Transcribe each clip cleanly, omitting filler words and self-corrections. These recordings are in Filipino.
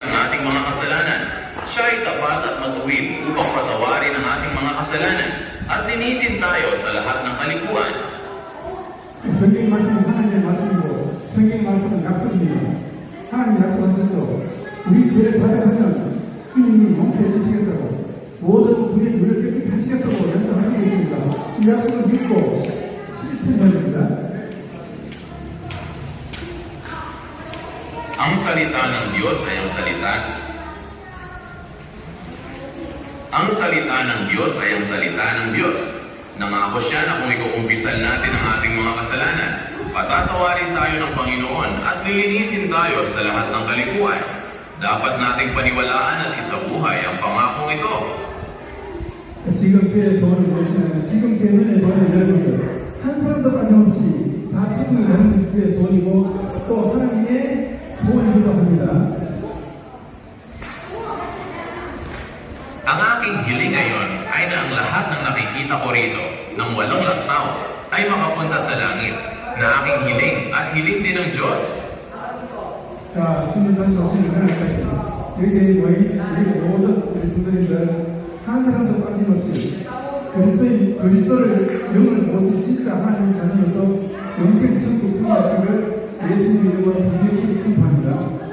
ang ating mga kasalanan. Siya ay tapat at matuwid upang patawarin ang ating mga kasalanan at linisin tayo sa lahat ng kalikuan. 성경 말씀은 하나님의 말씀이고 성경 말씀은 약속입니다. 하나님 약속하셨죠. 우리 죄를 받아가면 주님이 용서해 주시겠다고 모든 우리의 죄를 깨끗이 하시겠다고 약속하시겠습니다. 이 약속을 믿고 실천해야 됩니다. Ang salita ng Diyos ay ang salita. Ang salita ng Diyos ay ang salita ng Diyos. Nangako siya na kung ikukumpisal natin ang ating mga kasalanan, patatawarin tayo ng Panginoon at lilinisin tayo sa lahat ng kalikuan. Dapat nating paniwalaan at isabuhay ang pangakong ito. 지금 주의 소원을 보시면 지금 제 눈에 보는 여러분들 한 사람도 빠짐없이 다 책임을 다는 것이 주의 소원이고 또 하나님의 소원이기도 합니다. Ang aking hiling ngayon ay na ang lahat ng nakikita ko rito ng walang laktaw ay makapunta sa langit, na aking hiling at hiling din ng Diyos. 자, 주님 다시 오시는 그날까지 여기에 모인 우리 모든 우리 분들인들 한 사람도 빠짐없이 그리스도를 영을 모신 진짜 하나님 자녀로서 영생 천국 승리하시기를 예수님 이름으로 분명히 축복합니다.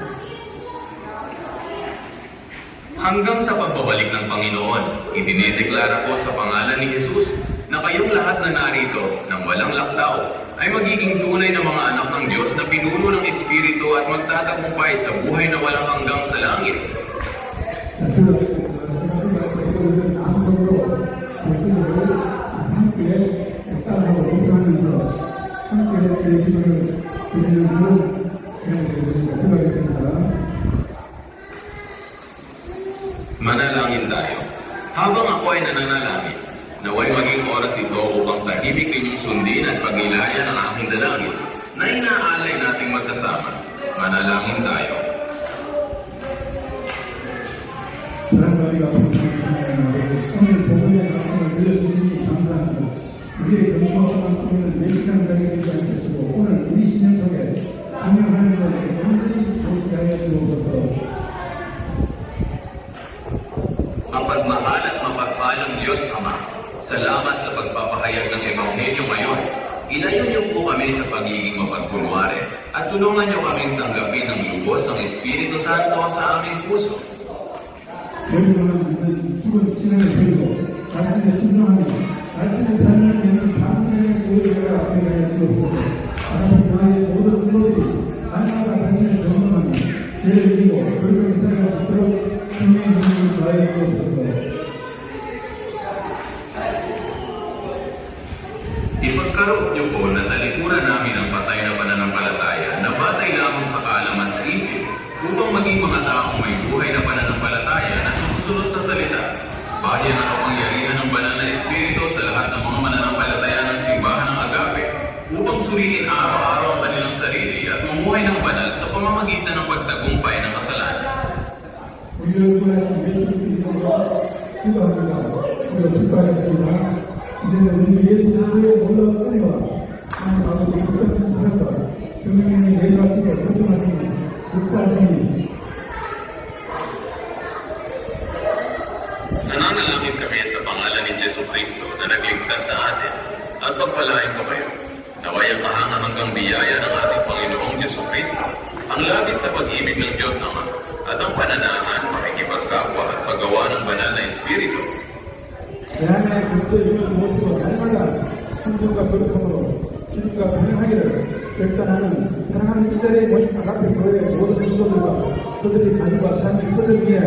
Hanggang sa pagbabalik ng Panginoon, idinedeklara ko sa pangalan ni Jesus na kayong lahat na narito ng walang laktaw ay magiging tunay na mga anak ng Diyos na pinuno ng Espiritu at magtatagumpay sa buhay na walang hanggang sa langit. Manalangin tayo. Habang ako ay nananalangin, naway maging oras ito upang tahimik ninyong sundin at pagnilayan ang aking dalangin na inaalay nating magkasama. Manalangin tayo. 사랑과 오늘 복음의 말씀을 들려주시니 감사합니다. 우리의 건강한 꿈을 매시간까지 되지 않으시고 오늘 우리 신년 속에 성령하는 것을 완전히 보시게 하여 주옵소서. Mapagmahal at mapagpalang Diyos Ama, salamat sa pagpapahayag ng Ebanghelyo ngayon. Ilayo niyo po kami sa pagiging mapagkunwari at tulungan niyo kaming tanggapin ng lubos ang Espiritu Santo sa aming puso. 여러분은 죽은 신앙을 버리고 말씀에 순종하며 말씀의 삶을 위한 감사의 소유가 되게 하여 주옵소서. 하나님 나의 모든 성도들이 하나님과 자신을 점검하며 죄를 이기고 거룩하게 살아갈 수 있도록 성령의 힘을 더하여 주옵소서. Ipagkaroon niyo po na talikuran namin ang patay na pananampalataya na batay lamang sa kaalaman sa isip upang maging mga taong may buhay na pananampalataya na susunod sa salita. Bayan ang kapangyarihan ng banal na Espiritu sa lahat ng mga mananampalataya ng simbahan ng Agape upang suriin araw-araw ang kanilang sarili at mamuhay ng banal sa pamamagitan ng pagtagumpay ng kasalanan. 우리를 구하신 예수 그리스도로 기도합니다. 우리가 축복하겠습니다. 이제는 우리 예수 그리스도의 놀라운 은혜와 하나님 아버지 극적인 사랑과 성령님의 내려하시고 교통하시니 역사하시니 Nananalangin kami sa pangalan ni Jesu Cristo na nagligtas sa atin at pagpalain ko kayo. Naway ang kahanga-hanggang biyaya ng ating Panginoong Jesu Cristo, ang labis na pag-ibig ng Diyos Ama, at ang pananahan, pakikipagkapwa at paggawa ng banal na Espiritu. 대한민국 그리스도인을 모시고 날마다 순종과 거룩함으로 주님과 동행하기를 결단하는 사랑하는 이 자리에 모인 아가페 교회의 모든 성도들과 그들의 가족과 삶의 터를 위해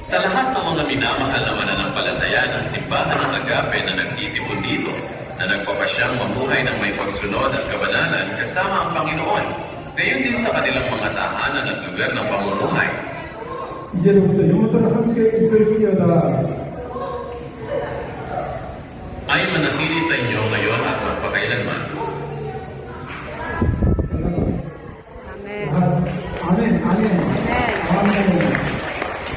Sa lahat ng mga minamahal na mananampalataya ng simbahan ng Agape na nagtitipon dito, na nagpapasyang mamuhay ng may pagsunod at kabanalan kasama ang Panginoon, gayon din sa kanilang mga tahanan at lugar ng pamumuhay. 이제부터 영원토록 함께 있을지어다.